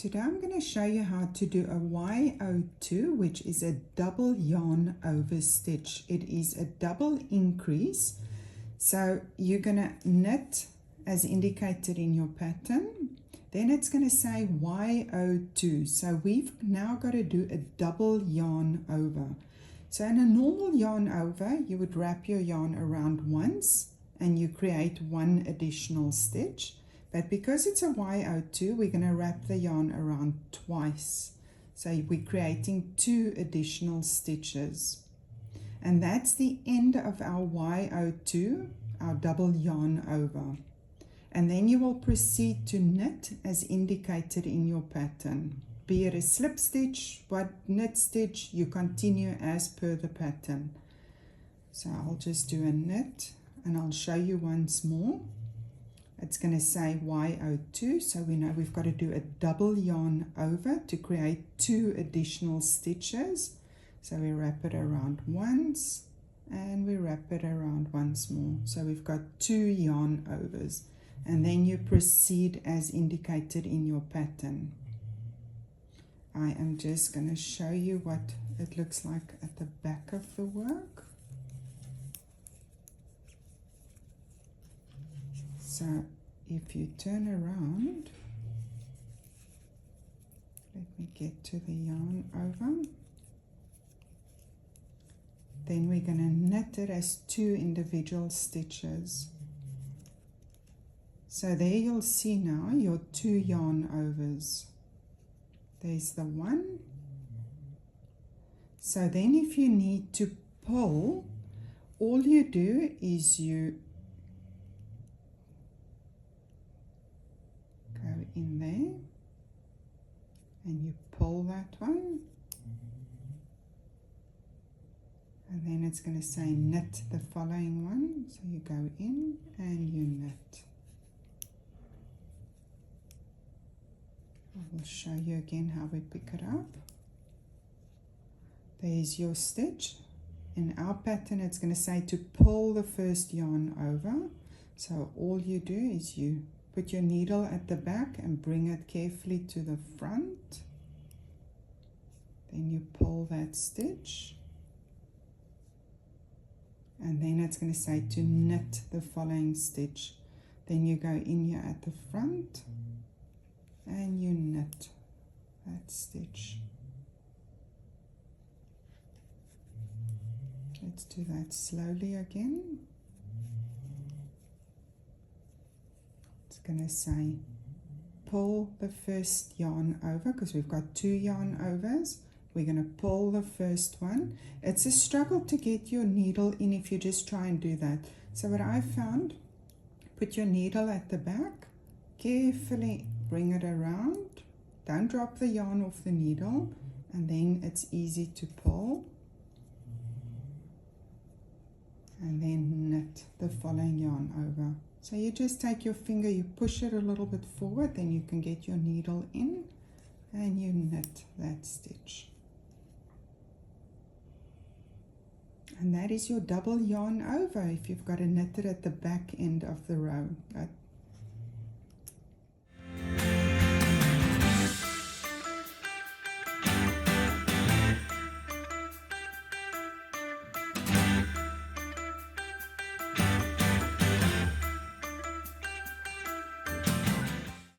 Today I'm going to show you how to do a yo2, which is a double yarn over stitch. It is a double increase. So you're going to knit as indicated in your pattern. Then it's going to say yo2. So we've now got to do a double yarn over. So in a normal yarn over, you would wrap your yarn around once and you create one additional stitch. But because it's a yo2, we're going to wrap the yarn around twice. So we're creating two additional stitches. And that's the end of our yo2, our double yarn over. And then you will proceed to knit as indicated in your pattern. Be it a slip stitch, what knit stitch, you continue as per the pattern. So I'll just do a knit and I'll show you once more. It's going to say yo2, so we know we've got to do a double yarn over to create two additional stitches. So we wrap it around once and we wrap it around once more. So we've got two yarn overs, and then you proceed as indicated in your pattern. I am just going to show you what it looks like at the back of the work. So if you turn around, let me get to the yarn over, then we're going to knit it as two individual stitches. So there you'll see now your two yarn overs. There's the one. So then if you need to pull, all you do is you go in there and you pull that one, and then it's going to say knit the following one, so you go in and you knit. I will show you again how we pick it up. There's your stitch. In our pattern it's going to say to pull the first yarn over, so all you do is you put your needle at the back and bring it carefully to the front. Then you pull that stitch. And then it's going to say to knit the following stitch. Then you go in here at the front and you knit that stitch. Let's do that slowly again. Going to say pull the first yarn over, because we've got two yarn overs. We're going to pull the first one. It's a struggle to get your needle in if you just try and do that. So what I found, put your needle at the back, carefully bring it around, don't drop the yarn off the needle, and then it's easy to pull, and then knit the following yarn over. So you just take your finger, you push it a little bit forward, then you can get your needle in and you knit that stitch. And that is your double yarn over if you've got to knit it at the back end of the row.